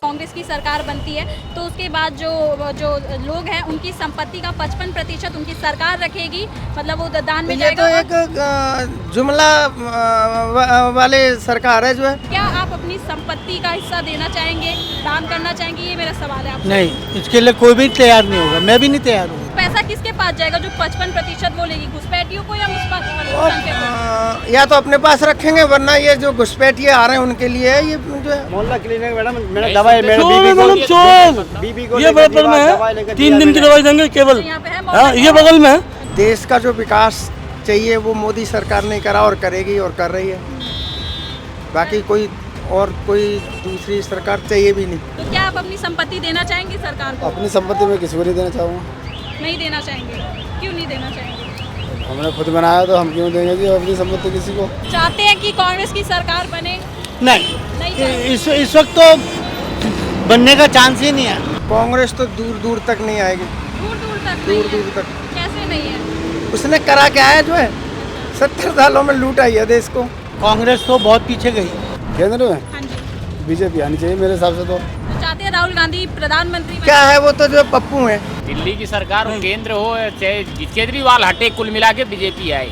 कांग्रेस की सरकार बनती है तो उसके बाद जो जो लोग हैं उनकी संपत्ति का 55% उनकी सरकार रखेगी, मतलब वो दान में ये जाएगा। तो एक जुमला वाले सरकार है जो है। क्या आप अपनी संपत्ति का हिस्सा देना चाहेंगे, दान करना चाहेंगे, ये मेरा सवाल है आपसे। नहीं, इसके लिए कोई भी तैयार नहीं होगा, मैं भी नहीं तैयार हूँ। पैसा किसके पास जाएगा जो 55% वो लेगी, घुसपैठियों को या मुस्लिम? या तो अपने पास रखेंगे, वरना ये जो घुसपैठिए आ रहे हैं उनके लिए है ये जो है। मोहल्ला क्लिनिक मैडम, मैंने दवाई बीबी को ये बगल में है, 3 दिन की दवाई देंगे केवल। यहाँ पे है हाँ, ये बगल में है। देश का जो विकास चाहिए वो मोदी सरकार ने करा और करेगी और कर रही है। बाकी कोई दूसरी सरकार चाहिए भी नहीं। तो क्या आप अपनी संपत्ति देना चाहेंगे सरकार को? अपनी संपत्ति में किसी को नहीं देना चाहूँगा। नहीं देना चाहेंगे, क्यों नहीं देना चाहेंगे? हमने खुद बनाया तो हम क्यों देंगे जी अपनी संपत्ति किसी को। चाहते हैं कि कांग्रेस की सरकार बने? नहीं, इस वक्त तो बनने का चांस ही नहीं है। कांग्रेस तो दूर दूर तक नहीं आएगी। दूर तक कैसे नहीं है? उसने करा क्या है जो है, 70 सालों में लूटा है देश को। कांग्रेस तो बहुत पीछे गई। केंद्र में हाँ जी। बीजेपी आनी चाहिए मेरे हिसाब से। तो चाहते हैं राहुल गांधी प्रधानमंत्री क्या है वो तो जो पप्पू है। दिल्ली की सरकार हो, केंद्र हो, चाहे केजरीवाल हटे, कुल मिला के बीजेपी आए।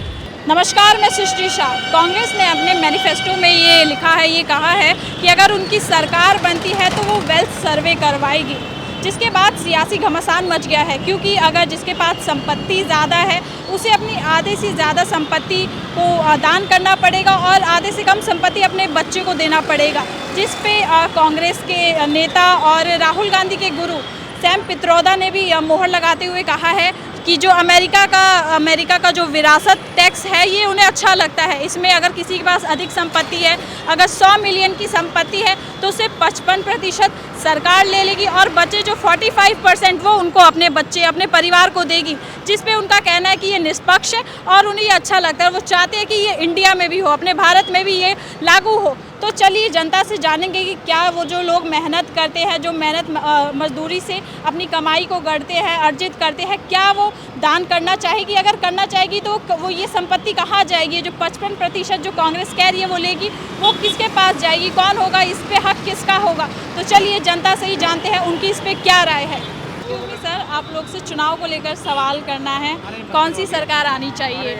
नमस्कार, मैं सृष्टि शाह। कांग्रेस ने अपने मैनिफेस्टो में ये लिखा है, ये कहा है कि अगर उनकी सरकार बनती है तो वो वेल्थ सर्वे करवाएगी, जिसके बाद सियासी घमासान मच गया है, क्योंकि अगर जिसके पास संपत्ति ज़्यादा है उसे अपनी आधे से ज़्यादा संपत्ति को दान करना पड़ेगा और आधे से कम संपत्ति अपने बच्चे को देना पड़ेगा, जिस पे कांग्रेस के नेता और राहुल गांधी के गुरु सैम पित्रोदा ने भी मोहर लगाते हुए कहा है कि जो अमेरिका का जो विरासत टैक्स है ये उन्हें अच्छा लगता है। इसमें अगर किसी के पास अधिक संपत्ति है, अगर 100 मिलियन की संपत्ति है तो उसे 55% सरकार ले लेगी और बचे जो 45% वो उनको अपने बच्चे, अपने परिवार को देगी, जिस पे उनका कहना है कि ये निष्पक्ष है और उन्हें ये अच्छा लगता है। वो चाहते हैं कि ये इंडिया में भी हो, अपने भारत में भी ये लागू हो। तो चलिए जनता से जानेंगे कि क्या वो जो लोग मेहनत करते हैं, जो मेहनत मजदूरी से अपनी कमाई को गढ़ते हैं, अर्जित करते हैं, क्या वो दान करना चाहेगी? अगर करना चाहेगी तो वो ये संपत्ति कहाँ जाएगी? जो 55% जो कांग्रेस कह रही है वो लेगी, वो किसके पास जाएगी? कौन होगा? इस पे हक किसका होगा? तो चलिए जनता से ही जानते हैं उनकी इस पे क्या राय है। क्योंकि सर आप लोग से चुनाव को लेकर सवाल करना है, कौन सी सरकार आनी चाहिए?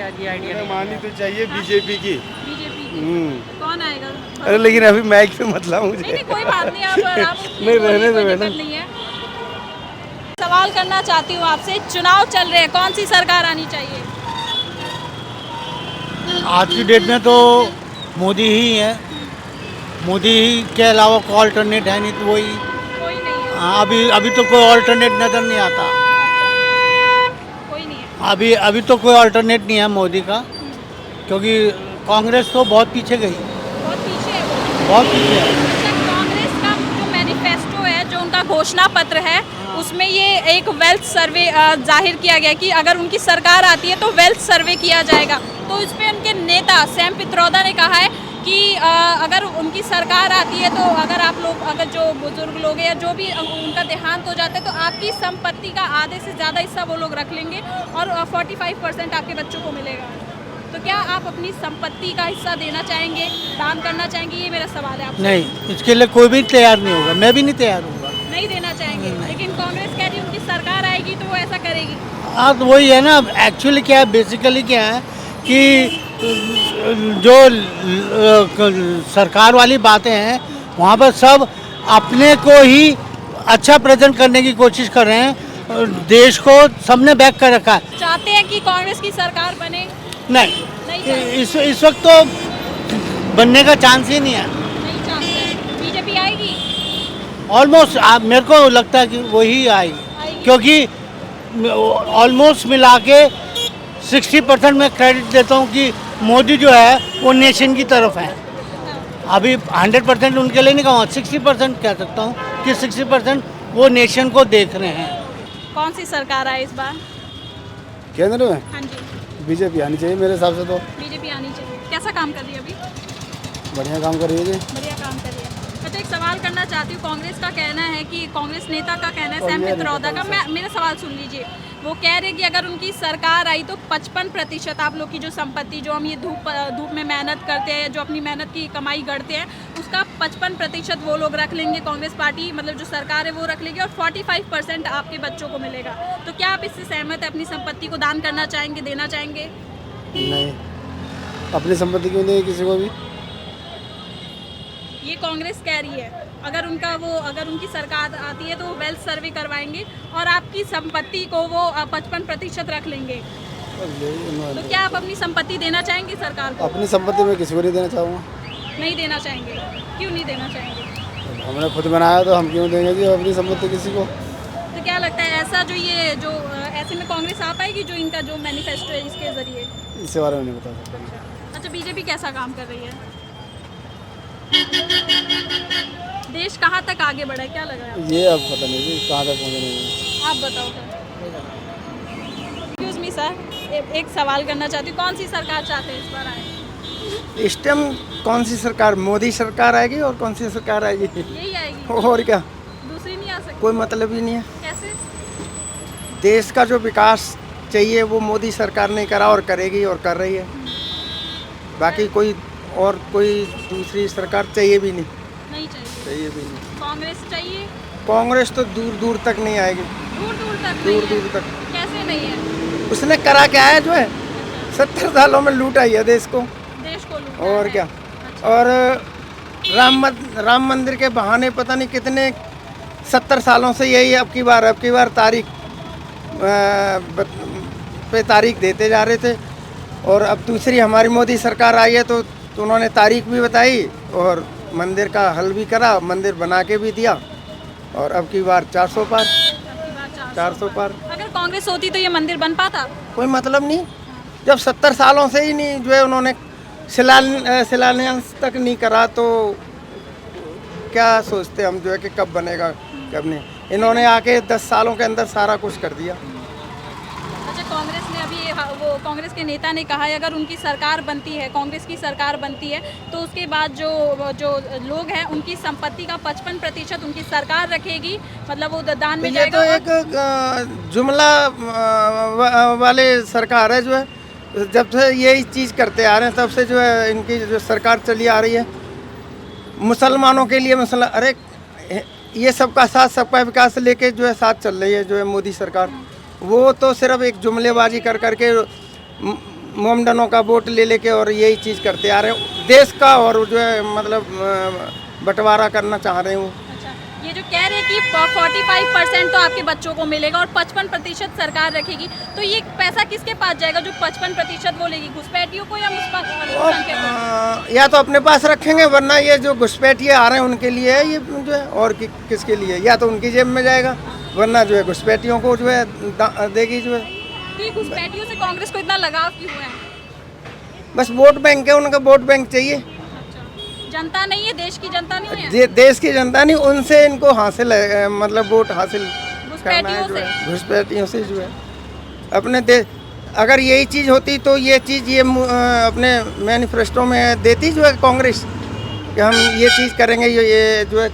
मानी तो चाहिए बीजेपी की। कौन आएगा? अरे लेकिन अभी माइक पे मत लाओ मुझे। नहीं, कोई बात नहीं, आप नहीं, रहने दो मैडम। नहीं है। सवाल करना चाहती हूँ आपसे, चुनाव चल रहे हैं, कौन सी सरकार आनी चाहिए? आज की डेट में तो मोदी ही है। मोदी के अलावा कोई अल्टरनेट है नहीं, तो वही। कोई नहीं है। हाँ, अभी तो कोई अल्टरनेट नज़र नहीं आता। कोई नहीं है। अभी तो कोई अल्टरनेट नहीं है मोदी का, क्योंकि कांग्रेस तो बहुत पीछे गई। बहुत पीछे है वो। बहुत पीछे है। अच्छा, कांग्रेस का जो मैनिफेस्टो है, जो उनका घोषणा पत्र है, उसमें ये एक वेल्थ सर्वे जाहिर किया गया कि अगर उनकी सरकार आती है तो वेल्थ सर्वे किया जाएगा। तो इस पे उनके नेता सैम पित्रोदा ने कहा है कि अगर उनकी सरकार आती है तो अगर जो बुजुर्ग लोग हैं या जो भी उनका देहांत हो जाता है तो आपकी संपत्ति का आधे से ज़्यादा हिस्सा वो लोग रख लेंगे और 45% आपके बच्चों को मिलेगा। तो क्या आप अपनी संपत्ति का हिस्सा देना चाहेंगे, दान करना चाहेंगे, ये मेरा सवाल है आपसे। नहीं, इसके लिए कोई भी तैयार नहीं होगा, मैं भी नहीं तैयार हूँ। नहीं देना चाहेंगे, लेकिन कांग्रेस कह रही है उनकी सरकार आएगी तो वो ऐसा करेगी। हाँ, तो वही है ना। एक्चुअली क्या है, बेसिकली क्या है कि जो सरकार वाली बातें हैं वहाँ पर सब अपने को ही अच्छा प्रेजेंट करने की कोशिश कर रहे हैं। देश को सबने बैक कर रखा है। चाहते हैं कि कांग्रेस की सरकार बने? नहीं, इस वक्त तो बनने का चांस ही नहीं है। नहीं चाहते। बीजेपी आएगी? ऑलमोस्ट मेरे को लगता है कि वही आएगी, क्योंकि ऑलमोस्ट मिला के 60% मैं क्रेडिट देता हूँ कि मोदी जो है वो नेशन की तरफ है। अभी 100% उनके लिए नहीं कहूँगा, 60% कह सकता हूँ कि 60% वो नेशन को देख रहे हैं। कौन सी सरकार आए इस बार? केंद्र में हाँ जी, बीजेपी आनी चाहिए मेरे हिसाब से। तो बीजेपी आनी चाहिए। कैसा काम कर रही है अभी? बढ़िया काम कर रही है जी। बढ़िया काम कर रही है। अच्छा, एक सवाल करना चाहती हूँ। कांग्रेस का कहना है कि कांग्रेस नेता का कहना है, सैम पित्रोदा का, मेरा सवाल सुन लीजिए, वो कह रहे कि अगर उनकी सरकार आई तो 55% आप लोग की जो संपत्ति, जो हम ये धूप में मेहनत करते हैं, जो अपनी मेहनत की कमाई गढ़ते हैं, उसका 55% वो लोग रख लेंगे, कांग्रेस पार्टी मतलब जो सरकार है वो रख लेगी, और 45% आपके बच्चों को मिलेगा। तो क्या आप इससे सहमत है? अपनी संपत्ति को दान करना चाहेंगे, देना चाहेंगे? नहीं, अपनी संपत्ति क्यों देंगे किसी को भी? ये कांग्रेस कह रही है अगर उनकी सरकार आती है तो वो वेल्थ सर्वे करवाएंगे और आपकी संपत्ति को वो 55% रख लेंगे। तो क्या आप अपनी संपत्ति देना चाहेंगे सरकार को? अपनी संपत्ति में किसी को नहीं देना चाहूँगा। नहीं देना चाहेंगे? क्यों नहीं देना चाहेंगे? हमने खुद बनाया तो हम क्यों देंगे जी अपनी संपत्ति किसी को? तो क्या लगता है ऐसे में कांग्रेस आ पाएगी, जो इनका जो मैनिफेस्टो है इसके जरिए? इसके बारे में नहीं बता सकता। अच्छा, बीजेपी कैसा काम कर रही है? देश कहाँ तक आगे बढ़ा है, क्या लग रहा है? ये अब पता नहीं जी कहाँ तक पहुँचे नहीं। आप बताओ एक्सक्यूज मी सर, एक सवाल करना चाहती हूँ, कौन सी सरकार चाहते हैं इस बार आए? इस टाइम कौन सी सरकार? मोदी सरकार आएगी। और कौन सी सरकार आएगी? यही आएगी, और क्या? दूसरी नहीं आ सकती? कोई मतलब ही नहीं है। कैसे? देश का जो विकास चाहिए वो मोदी सरकार ने करा और करेगी और कर रही है। बाकी कोई दूसरी सरकार चाहिए भी नहीं। नहीं चाहिए? चाहिए भी नहीं। कांग्रेस चाहिए? कांग्रेस तो दूर दूर तक नहीं आएगी। दूर दूर तक दूर नहीं है? दूर तक। कैसे नहीं है? उसने करा क्या है? जो है 70 सालों में लूटा ही है देश को। देश को लूटा और है। क्या? अच्छा। और राम मंदिर के बहाने पता नहीं कितने 70 सालों से यही अब की बार तारीख पे तारीख देते जा रहे थे। और अब दूसरी हमारी मोदी सरकार आई है तो उन्होंने तारीख भी बताई और मंदिर का हल भी करा, मंदिर बना के भी दिया। और अब की बार 400 पार। 400 पार। अगर कांग्रेस होती तो ये मंदिर बन पाता? कोई मतलब नहीं। जब 70 सालों से ही नहीं जो है उन्होंने शिलान्यास तक नहीं करा तो क्या सोचते हम जो है कि कब बनेगा कब नहीं। इन्होंने आके 10 सालों के अंदर सारा कुछ कर दिया। अच्छा, कांग्रेस ने अभी वो कांग्रेस के नेता ने कहा है अगर उनकी सरकार बनती है, कांग्रेस की सरकार बनती है तो उसके बाद जो लोग हैं उनकी संपत्ति का 55% उनकी सरकार रखेगी, मतलब वो दान में ये जाएगा। तो एक जुमला वाले सरकार है जो है जब से यही चीज़ करते आ रहे हैं तब से जो है इनकी जो सरकार चली आ रही है। मुसलमानों के लिए मसला, अरे ये सबका साथ सबका विकास लेके जो है साथ चल रही है जो है मोदी सरकार। वो तो सिर्फ एक जुमलेबाजी कर करके मोमडनों का वोट ले लेके और यही चीज़ करते आ रहे हैं देश का, और जो है मतलब बंटवारा करना चाह रहे हैं वो। अच्छा, ये जो कह रहे हैं कि 45% तो आपके बच्चों को मिलेगा और 55% सरकार रखेगी, तो ये पैसा किसके पास जाएगा जो 55% वो लेगी? घुसपैठियों को या अल्पसंख्यकों को? या तो अपने पास रखेंगे, वरना ये जो घुसपैठिए आ रहे हैं उनके लिए है ये जो है, और किसके लिए? या तो उनकी जेब में जाएगा, वरना जो है घुसपैठियों को जो है देगी जो है। तो घुसपैठियों से कांग्रेस को इतना लगाव क्यों है? बस वोट बैंक है, उनका वोट बैंक चाहिए। जनता नहीं है, देश की जनता नहीं है? देश की जनता नहीं, उनसे इनको हासिल है, मतलब वोट हासिल करना है जो है घुसपैठियों से जो है अपने देश। अगर यही चीज़ होती तो ये चीज़ ये अपने मैनिफेस्टो में देती जो है कांग्रेस कि हम ये चीज़ करेंगे, ये जो है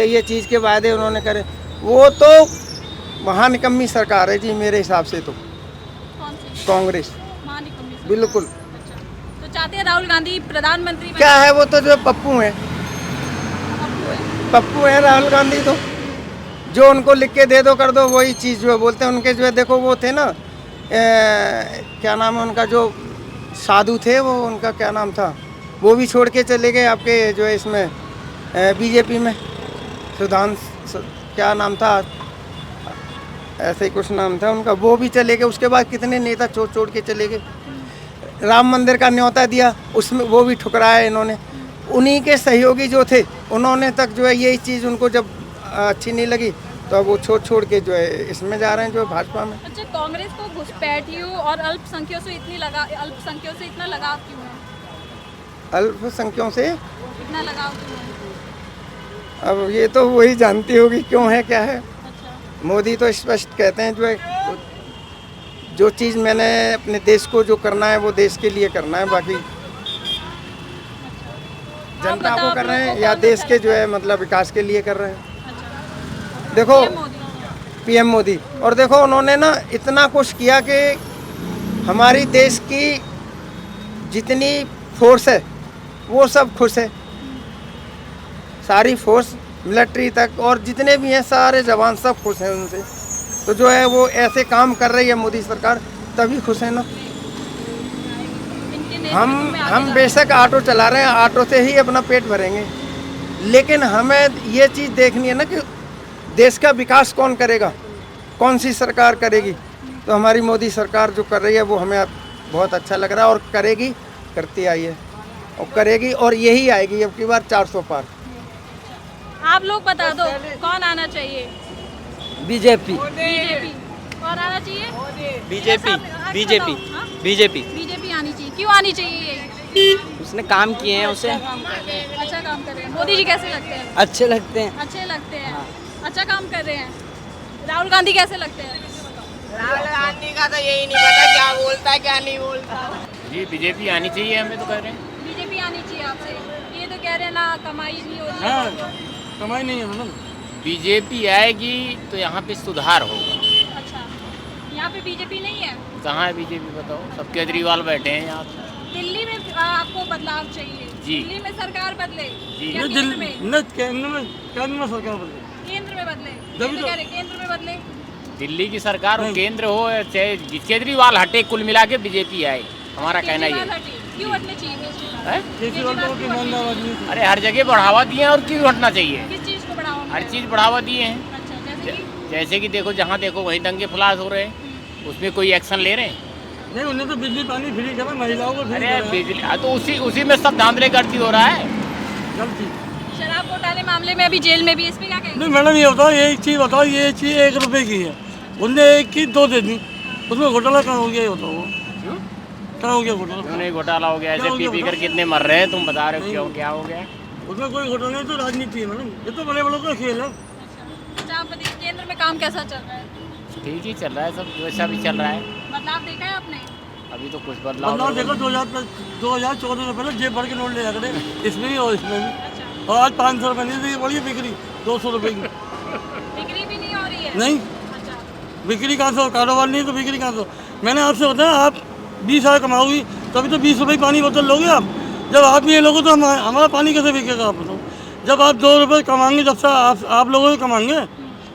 ये चीज़ के वायदे उन्होंने करे। वो तो महानिकम्मी सरकार है जी मेरे हिसाब से तो कौन सी? कांग्रेस महानिकम्मी सरकार। बिल्कुल। अच्छा, तो चाहते हैं राहुल गांधी प्रधानमंत्री बने? क्या है वो तो जो पप्पू है, पप्पू है राहुल गांधी तो जो उनको लिख के दे दो कर दो वही चीज़ जो है बोलते हैं। उनके जो है देखो वो थे ना क्या नाम है उनका, जो साधु थे वो, उनका क्या नाम था, वो भी छोड़ के चले गए आपके जो है इसमें बीजेपी में। क्या नाम था, ऐसे ही कुछ नाम था उनका, वो भी चले गए। उसके बाद कितने नेता छोड़ के चले गए। राम मंदिर का न्योता दिया उसमें वो भी ठुकराया इन्होंने। उन्हीं के सहयोगी जो थे उन्होंने तक जो है यही चीज़ उनको जब अच्छी नहीं लगी तो अब वो छोड़ के जो है इसमें जा रहे हैं जो भाजपा में। अच्छा, कांग्रेस को घुसपैठियों और अल्पसंख्यकों से इतना लगाव क्यों है? अल्पसंख्यों से इतना लगाव क्यों है? अब ये तो वही जानती होगी क्यों है क्या है। अच्छा, मोदी तो स्पष्ट कहते हैं जो है जो चीज़ मैंने अपने देश को जो करना है वो देश के लिए करना है, बाकी जनता को कर रहे हैं या देश के जो है मतलब विकास के लिए कर रहे हैं। अच्छा, देखो पीएम मोदी। पीएम मोदी। और देखो उन्होंने ना इतना कुछ किया कि हमारी देश की जितनी फोर्स है वो सब खुश है, सारी फोर्स मिलिट्री तक और जितने भी हैं सारे जवान सब खुश हैं उनसे। तो जो है वो ऐसे काम कर रही है मोदी सरकार, तभी खुश है ना। हम बेशक ऑटो चला रहे हैं, ऑटो से ही अपना पेट भरेंगे, लेकिन हमें ये चीज़ देखनी है ना कि देश का विकास कौन करेगा, कौन सी सरकार करेगी। तो हमारी मोदी सरकार जो कर रही है वो हमें बहुत अच्छा लग रहा है और करेगी, करती आई है और करेगी और यही आएगी अब की बार 400 पार। आप लोग बता दो कौन आना चाहिए? BJP BJP. और आना चाहिए बीजेपी बीजेपी हाँ? बीजेपी बीजेपी आनी चाहिए। क्यों आनी चाहिए ये? उसने काम किए हैं, उसे अच्छा काम कर रहे हैं। मोदी जी कैसे लगते हैं? अच्छे लगते हैं। अच्छे लगते हैं, अच्छा काम कर रहे हैं। राहुल गांधी कैसे लगते हैं? राहुल गांधी का तो यही नहीं पता क्या बोलता है क्या नहीं बोलता। जी बीजेपी आनी चाहिए, हमें तो कह रहे हैं। बीजेपी आनी चाहिए आपसे। ये तो कह रहे हैं ना कमाई नहीं हो रही है। कमाई नहीं है मतलब। बीजेपी आएगी तो यहाँ पे सुधार होगा। अच्छा, यहाँ पे बीजेपी नहीं है। कहाँ है बीजेपी बताओ? सब केजरीवाल बैठे हैं यहाँ। दिल्ली में आपको बदलाव चाहिए। जी। दिल्ली में सरकार बदले जी। या केंद्र में? केंद्र में सरकार बदले। केंद्र में बदले। जब ये तो कह रहे केंद्र में बदले। दिल्ली की सरकार हो, केंद्र हो, चाहे केजरीवाल हटे, कुल मिला के बीजेपी आए, हमारा कहना ये केजरीवाल हटे। क्यों हटने चाहिए है। केजरीवाल? अरे हर जगह बढ़ावा दिए हैं और क्यों हटना चाहिए? किस चीज़ को बढ़ावा मिला? हर चीज़ बढ़ावा दिए हैं। अच्छा, जैसे कि देखो जहाँ देखो वहीं दंगे फलास हो रहे हैं, उसमें कोई एक्शन ले रहे हैं? नहीं, उन्हें तो बिजली पानी फ्री करा, महिलाओं को अरे बिजली तो उसी में सब धांधले गर्दी हो रहा है। शराब घोटाले मामले में अभी जेल में भी, इस पे क्या कहेंगे? नहीं मैडम, ये बताओ, ये चीज़ बताओ, ये चीज़ 1 रुपए की है, उनने 1 की 2 दे दी, उसमें घोटाला कहाँ हो गया? ये बताओ वो कहाँ हो गया घोटाला? क्यों नहीं घोटाला हो गया? ऐसे पी कर कितने मर रहे हैं, तुम बता रहे हो क्यों, क्या हो गया? उसमें कोई घोटाला नहीं, तो राजनीति है मैडम, ये तो बड़े बड़ों का खेल है। अच्छा, आप बताइए केंद्र में काम कैसा चल रहा है? ठीक ही चल रहा है, सब वैसा भी चल रहा है। बदलाव देखा है आपने? अभी तो कुछ बदलाव बदलाव देखो, 2014 से पहले जेब भर के नोट ले जा करे, इसमें भी और इसमें भी। और आज 500 रुपये नहीं दी, बड़ी बिक्री 200 रुपये की। बिक्री भी नहीं हो रही है? नहीं, अच्छा, बिक्री कहाँ से हो? कारोबार नहीं तो बिक्री कहाँ से हो? मैंने आपसे बताया, आप 20,000 कमाओगी तभी तो 20 रुपये की पानी बोतल लोगे आप। जब आप ये लोगे तो हमारा पानी कैसे बिकेगा? आप बताओ, जब आप 2 रुपये कमाएंगे, जब से आप लोगों को कमाएंगे,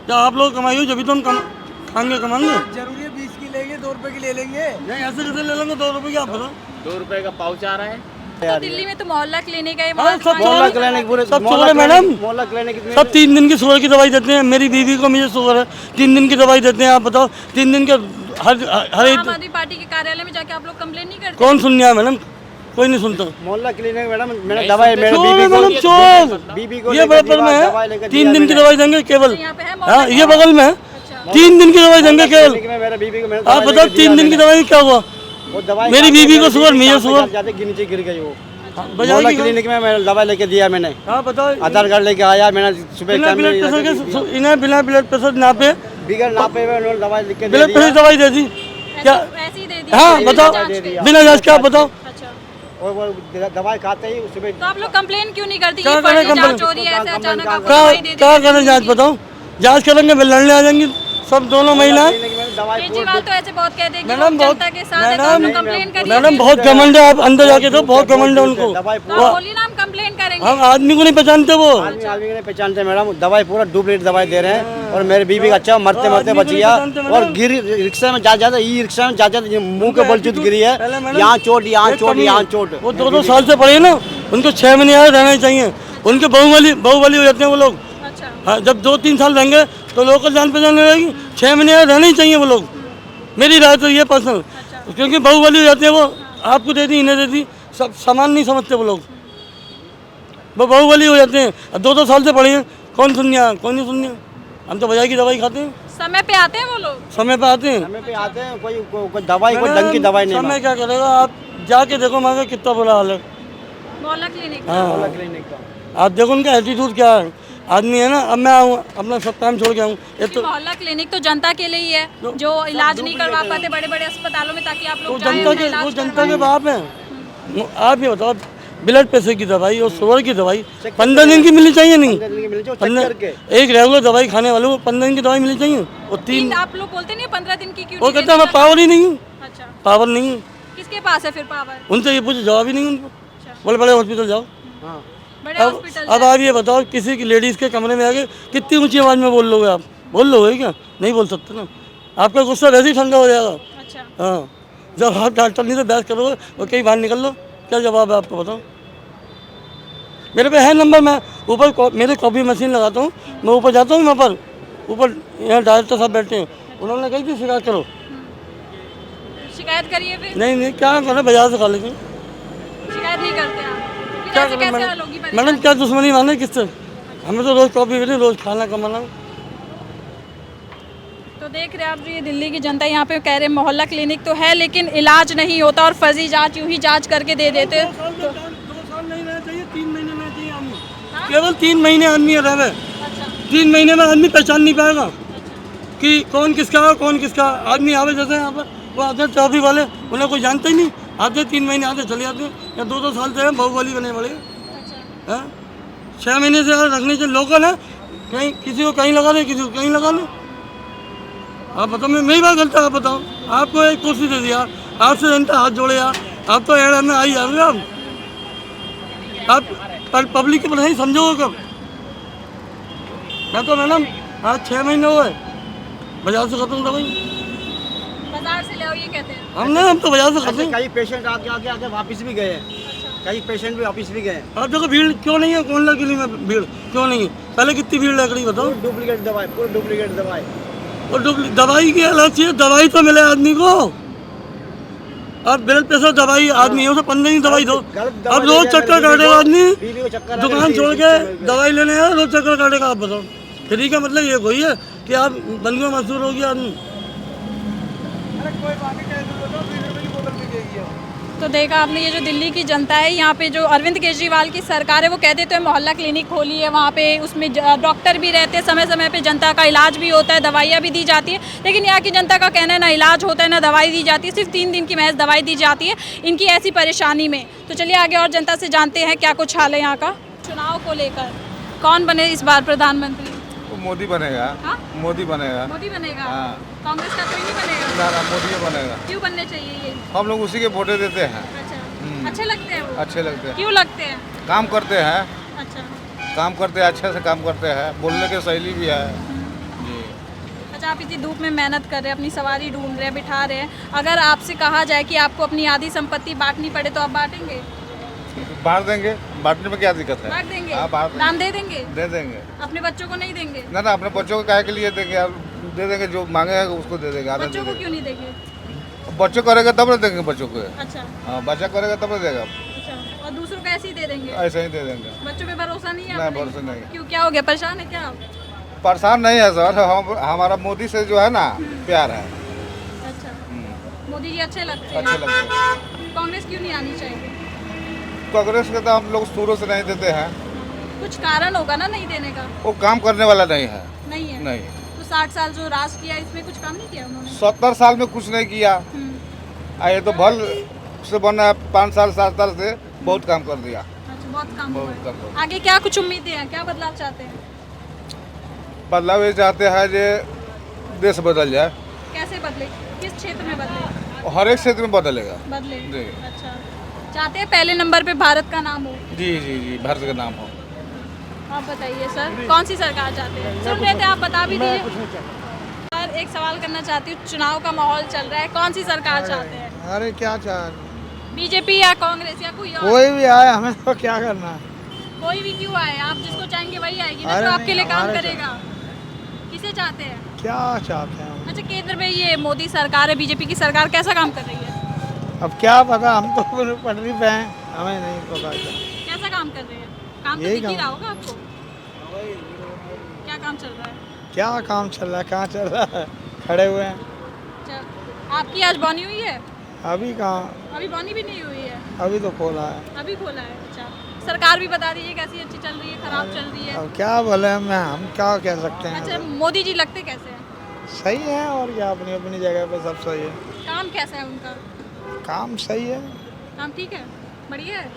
जब आप लोग कमाएंगे जब तो हम खाएंगे कमाएंगे। जरूरी है 20 की लेंगे, 2 रुपए की ले लेंगे? नहीं, ऐसे कैसे ले लेंगे 2 रुपये की? आप बताओ। 2 रुपए का पाउच आ रहा है। तो दिल्ली में तो मोहल्ला क्लिनिक है, हाँ, सब मोहल्ला क्लिनिक पूरे सब शुगर है मैडम, मोहल्ला क्लिनिक कितने? सब 3 दिन की शुगर की दवाई देते हैं। मेरी बीवी को मुझे शुगर है, 3 दिन की दवाई देते हैं। आप बताओ, 3 दिन के हर आम आदमी पार्टी के कार्यालय में जाके आप लोग कंप्लेन नहीं करते? कौन सुनने आया मैडम? कोई नहीं सुनता। मोहल्ला क्लिनिक मैडम, मैंने दवाई मेरे चोर है बीबी मैडम, चोर। को बीबी को ये बराबर में दवाई है, लेकर 3 दिन की दवाई देंगे केवल। यहाँ पे है हाँ, ये बगल में है, 3 दिन की दवाई देंगे केवल। मेरे बीबी को आप बताओ, 3 दिन की दवाई क्या हुआ? वो दवाई मेरी बीवी को शुगर, मुझे शुगर। जाते नीचे गिर गई वो। बजाय मोहल्ला की क्लिनिक में मैं दवाई लेके दिया मैंने, हाँ बताओ, आधार कार्ड लेके आया मैंने सुबह बिना टाइम ब्लड में प्रेशर के, इन्हें बिना ब्लड प्रेशर नापे, बिगड़ नापे हुए उन्होंने दवाई लिख के दे ब्लड प्रेशर दिया। दवाई दे दी क्या? ऐसे ही दे दी? हाँ बिना बताओ, जांच के? बिना जांच के आप बताओ। अच्छा, और वो दवाई खाते ही सुबह तो आप लोग कंप्लेन क्यों नहीं करती? क्या ये करें फर्जी कंप्लेन? जांच हो रही है, ऐसे अचानक आपको क्या दवाई दे दी। क्या करें? जांच बताओ, जांच करेंगे, लड़ने आ जाएंगी सब दोनों महिलाएं। दवाई केजरीवाल तो ऐसे बहुत कहते हैं कि मैडम, हम बहुत- जनता के साथ है, तो आप लोग कंप्लेन करिए। मैडम बहुत घमंड है, आप अंदर जाके तो बहुत घमंड है उनको। दवाई तो आप बोलिए ना, हम कंप्लेन करेंगे। हम आदमी को नहीं पहचानते वो। आदमी आदमी को नहीं पहचानते मैडम, दवाई पूरा डुप्लीकेट दवाई दे रहे हैं। और मेरे बीबी का अच्छा मरते मरते आदमी को बच नहीं गया। पहचानते और मैडम। गिर रिक्शा में जा जाता, ई रिक्शा में जा जाता, मुंह के बल चुत गिरी है, पहले मैडम, यहाँ चोट, यहाँ एक चोट, कमी यहाँ है। चोट। वो 2-2 साल से पड़े ना, उनको 6 महीने यहाँ रहना ही चाहिए। उनके बहुबली हो जाते हैं वो लोग। अच्छा, हाँ, जब 2-3 साल रहेंगे तो लोकल जान पहचान रहेगी। 6 महीने यहाँ रहना ही चाहिए वो लोग, मेरी राय तो ये पर्सनल। क्योंकि बहुबली हो जाते हैं वो, आपको दे दी, इन्हें दे दी, सब सामान नहीं समझते वो लोग, वो बहुबली हो जाते हैं। अब 2-2 साल से पड़े हैं, कौन सुनिया, कौन नहीं सुनिया? हम तो बजाय की दवाई खाते हैं, समय पे आते हैं वो लोग? समय पे आते हैं। समय पे आते हैं, कोई दवाई, कोई ढंग की दवाई नहीं। समय क्या करेगा? आप जाके देखो वहाँ का कितना बुरा हाल है। मोहल्ला क्लिनिक। हाँ, क्लिनिक का आप देखो उनका एटीट्यूड क्या है। आदमी है ना, अब मैं आऊँ अपना सब काम छोड़ के आऊँ, ये तो मोहल्ला क्लिनिक तो जनता के लिए ही है, जो इलाज नहीं करवा पाते बड़े बड़े अस्पतालों में, ताकि आप लोग जाएं, अपना इलाज वो जनता करवाएं। के बाप हैं। आप ये बताओ, ब्लड प्रेशर की दवाई और शुगर की दवाई 15 दिन की मिलनी चाहिए नहीं। एक रेगुलर दवाई खाने वालों को 15 दिन की दवाई मिलनी चाहिए। और तीन आप लोग बोलते नहीं 15 दिन की क्यों वो नहीं कहते हैं मैं देते? पावर ही नहीं हूँ, अच्छा, पावर नहीं हूँ। किसके पास है फिर पावर? उनसे ये पूछो, जवाब ही नहीं उनको। बोले बड़े हॉस्पिटल जाओ। बड़े अब हॉस्पिटल अब आप ये बताओ, किसी की लेडीज़ के कमरे में आके कितनी ऊंची आवाज़ में बोल लोगे आप? बोल लोगे क्या? नहीं बोल सकते ना, आपका गुस्सा वैसे ही ठंडा हो जाएगा। अच्छा, हाँ, जब आप डॉक्टर नहीं से बहस करोगे और कहीं बाहर निकल लो, क्या जवाब है आपको बताओ? मेरे पे है नंबर, मैं ऊपर मेरे कॉपी मशीन लगाता हूँ, मैं ऊपर जाता हूँ, वहाँ पर ऊपर यहाँ डायरेक्टर साहब बैठे हैं, उन्होंने कही थी शिकायत करो। शिकायत करिए फिर। नहीं क्या करें, बाजार से खा लेते हैं। शिकायत नहीं करते आप? फिर क्या ऐसे करें कैसे हल होगी मैडम, मैडम क्या दुश्मनी माने किससे? हमें तो रोज़ कॉपी मिली, रोज़ खाना कमाना। तो देख रहे हैं आप, ये दिल्ली की जनता यहाँ पे कह रहे मोहल्ला क्लिनिक तो है लेकिन इलाज नहीं होता और फर्जी जांच यूं ही जांच करके दे देते। 2 साल नहीं रहना चाहिए, 3 महीने रहना चाहिए आदमी। केवल 3 महीने आदमी रहे। 3 महीने में आदमी पहचान नहीं पाएगा कि कौन किसका है, कौन किसका। आदमी आवे जैसे यहाँ पर वो आते हैं ट्रैफिक वाले, उन्हें कोई जानता ही नहीं, आते 3 महीने आते चले जाते हैं, या 2 साल से बाहुबली बने बड़े हैं। 6 महीने से रखने से लोकल है, कहीं किसी को कहीं लगा दे, किसी को कहीं लगा दे। आप बताओ, मेरी बात गलत है? आप बताओ, आपको एक कुर्सी दे दिया, आपसे जनता हाथ जोड़े यार, आप तो एड में आई जा रहे हो। आप पब्लिक की पढ़ाई समझोगे कब? मैं तो मैडम आज 6 महीने हुए बाजार से खत्म दवाई, बाजार से ले आओ ये कहते हैं। हम तो बाजार से खत्म। कई पेशेंट आके आके आके वापस भी गए हैं, कई पेशेंट भी वापस भी गए। आप देखो भीड़ क्यों नहीं है, कौन लगी में भीड़ क्यों नहीं है? पहले कितनी भीड़ लग रही बताओ। डुप्लीकेट दवाई, पूरी डुप्लीकेट दवाई। और दवाई की अलग चीज़, दवाई तो मिले आदमी को। अब ब्लड प्रेशर दवाई आदमी है, उसे 15 दिन दवाई दो। अब रोज चक्कर काटेगा आदमी, दुकान छोड़ के दवाई लेने है, रोज चक्कर काटेगा। आप बताओ, फ्री का मतलब ये कोई है कि आप बंदूक मजदूर हो गया आदमी। तो देखा आपने, ये जो दिल्ली की जनता है, यहाँ पे जो अरविंद केजरीवाल की सरकार है वो कह देते हैं मोहल्ला क्लिनिक खोली है, वहाँ पे उसमें डॉक्टर भी रहते हैं, समय समय पे जनता का इलाज भी होता है, दवाइयाँ भी दी जाती है। लेकिन यहाँ की जनता का कहना है ना इलाज होता है ना दवाई दी जाती है, सिर्फ 3 दिन की महज दवाई दी जाती है इनकी ऐसी परेशानी में। तो चलिए आगे और जनता से जानते हैं क्या कुछ हाल है यहाँ का। चुनाव को लेकर कौन बने इस बार प्रधानमंत्री? मोदी बनेगा। हाँ? मोदी बनेगा। मोदी बनेगा? हाँ। कांग्रेस का कोई नहीं बनेगा? ना मोदी बनेगा। क्यों बनने चाहिए ये? हम लोग उसी के वोटे देते हैं। अच्छा, अच्छे लगते हैं वो? अच्छे लगते हैं, क्यों लगते हैं? काम करते हैं, अच्छा, काम करते हैं, अच्छे से काम करते हैं, बोलने की शैली भी है जी। अच्छा, आप इतनी धूप में मेहनत कर रहे हैं, अपनी सवारी ढूंढ रहे हैं, बिठा रहे हैं, अगर आपसे कहा जाए कि आपको अपनी आधी संपत्ति बांटनी पड़े तो आप बांटेंगे? बांट देंगे, बांटने में क्या दिक्कत है? बांट देंगे? हाँ, बांट दान दे देंगे? दे देंगे। अपने बच्चों को नहीं देंगे? ना अपने बच्चों को काहे के लिए देंगे यार, दे देंगे, जो मांगेगा उसको दे देंगे, आधा बच्चों दे को देंगे। क्यों नहीं देंगे? बच्चों करेगा तब ना देंगे बच्चों को। अच्छा, हाँ, बच्चा करेगा तब ना देगा, अच्छा, और दूसरों को ऐसे ही दे देंगे? ऐसे ही दे देंगे। बच्चों पे भरोसा नहीं है? नहीं, आपने? भरोसा नहीं है। क्यों, क्या हो गया, परेशान है क्या आप? परेशान नहीं है सर, हमारा मोदी से जो है ना प्यार है। अच्छा, मोदी जी अच्छे लगते अच्छे हैं? लगते हैं। कांग्रेस क्यों नहीं आनी चाहिए? कांग्रेस के तो हम लोग शुरू से नहीं देते हैं, कुछ कारण होगा ना नहीं देने का? वो काम करने वाला नहीं है। नहीं है? नहीं, तो 60 साल जो राज किया इसमें कुछ काम नहीं किया उन्होंने? 70 साल में कुछ नहीं किया, ये तो भल से बना 5 साल 7 साल से बहुत काम कर दिया। अच्छा, बहुत काम हुआ बहुत है। काम कर दिया। आगे क्या कुछ उम्मीदें हैं, क्या बदलाव चाहते हैं? बदलाव ये चाहते हैं जो देश बदल जाए, कैसे बदले, किस क्षेत्र में बदले? हर एक क्षेत्र में बदलेगा। बदले? जी। अच्छा, चाहते हैं पहले नंबर पे भारत का नाम हो? जी जी जी, भारत का नाम हो। आप बताइए सर, कौन सी सरकार चाहते हैं? सुन रहे थे आप, बता भी दीजिए। सर, एक सवाल करना चाहती हूँ, चुनाव का माहौल चल रहा है, कौन सी सरकार चाहते हैं? अरे क्या चाह, बीजेपी या कांग्रेस या कोई और? कोई भी आए, हमें तो क्या करना है। कोई भी क्यों आए, आप जिसको चाहेंगे वही आएगी ना, जो आपके लिए काम करेगा। किसे चाहते हैं? क्या चाहते हैं हम? अच्छा, केंद्र में ये मोदी सरकार है, बीजेपी की सरकार कैसा काम कर रही है? अब क्या पता, हम तो पटरी पे हैं, हमें नहीं पता। कैसा काम कर रही है? काम तो यही दिख ही काम। रहा होगा आपको। क्या काम चल रहा है? क्या काम चल रहा है, कहाँ चल रहा है, खड़े हुए हैं। अच्छा, आपकी आज बॉनी हुई है? अभी कहाँ, अभी बॉनी भी नहीं हुई है? अभी तो खोला है। अभी खोला है? अच्छा, सरकार भी बता दीजिए कैसी, अच्छी चल रही है, खराब चल रही है? अब क्या बोले, हम क्या कह सकते हैं। अच्छा, मोदी जी लगते कैसे हैं? सही है, और क्या, अपनी अपनी जगह पे सब सही है। काम कैसा है उनका? काम सही है। काम ठीक है, बढ़िया है।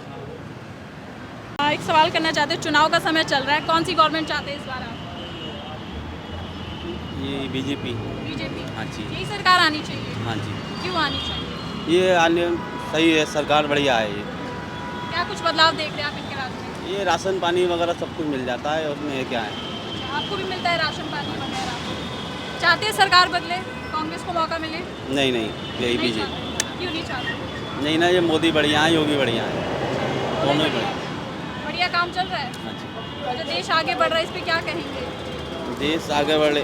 एक सवाल करना चाहते हैं, चुनाव का समय चल रहा है, कौन सी गवर्नमेंट चाहते हैं इस बार आप? ये बीजेपी। बीजेपी। हाँ जी। यही सरकार आनी चाहिए? हाँ जी। क्यों आनी चाहिए? ये आने सही है, सरकार बढ़िया है ये। क्या कुछ बदलाव देख रहे हैं आप इनके राज्य में? ये राशन पानी वगैरह सब कुछ मिल जाता है, उसमें क्या है। आपको भी मिलता है राशन पानी वगैरह? चाहते हैं सरकार बदले, कांग्रेस को मौका मिले? नहीं नहीं, यही नहीं बीजेपी। चाहते। क्यों नहीं चाहते? नहीं ना, ये मोदी बढ़िया है, योगी बढ़िया है, दोनों ही बढ़िया। बढ़िया काम चल रहा है? हाँ जी। जो देश आगे बढ़ रहा है इस पे क्या कहेंगे? देश आगे बढ़े,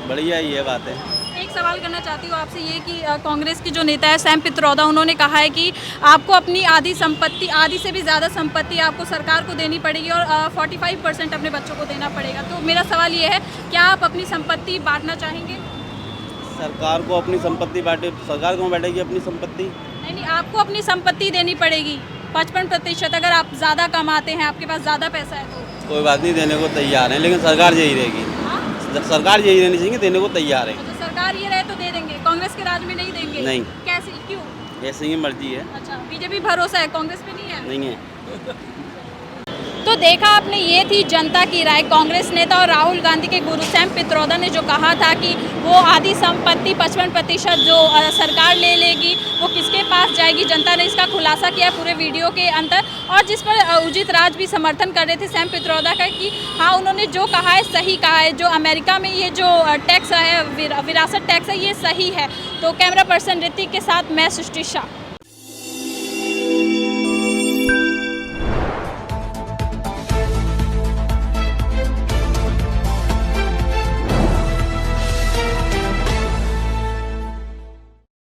बढ़िया ही है बात है। एक सवाल करना चाहती हूँ आपसे ये कि कांग्रेस के जो नेता है सैम पित्रोदा, उन्होंने कहा है कि आपको अपनी आधी संपत्ति, आधी से भी ज़्यादा संपत्ति आपको सरकार को देनी पड़ेगी और 45% अपने बच्चों को देना पड़ेगा। तो मेरा सवाल ये है, क्या आप अपनी संपत्ति बांटना चाहेंगे? सरकार को अपनी संपत्ति बांटे, सरकार क्यों बांटेगी अपनी संपत्ति? नहीं नहीं, आपको अपनी संपत्ति देनी पड़ेगी 55%, अगर आप ज़्यादा कमाते हैं, आपके पास ज़्यादा पैसा है तो। कोई बात नहीं, देने को तैयार है, लेकिन सरकार यही रहेगी। सरकार यही रहनी चाहिए, देने को तैयार है। तो सरकार ये रहे तो दे देंगे, कांग्रेस के राज में नहीं देंगे? नहीं। कैसे, क्यों? ऐसे ही मर्जी है। अच्छा, बीजेपी भरोसा है, कांग्रेस पे नहीं है? नहीं है। तो देखा आपने, ये थी जनता की राय। कांग्रेस नेता और राहुल गांधी के गुरु सैम पित्रोदा ने जो कहा था कि वो आधी संपत्ति 55% जो सरकार ले लेगी वो किसके पास जाएगी, जनता ने इसका खुलासा किया पूरे वीडियो के अंदर। और जिस पर उदित राज भी समर्थन कर रहे थे सैम पित्रोदा का कि हाँ, उन्होंने जो कहा है सही कहा है, जो अमेरिका में ये जो टैक्स है, विरासत टैक्स है, ये सही है। तो कैमरा पर्सन ऋतिक के साथ मैं सृष्टि शाह।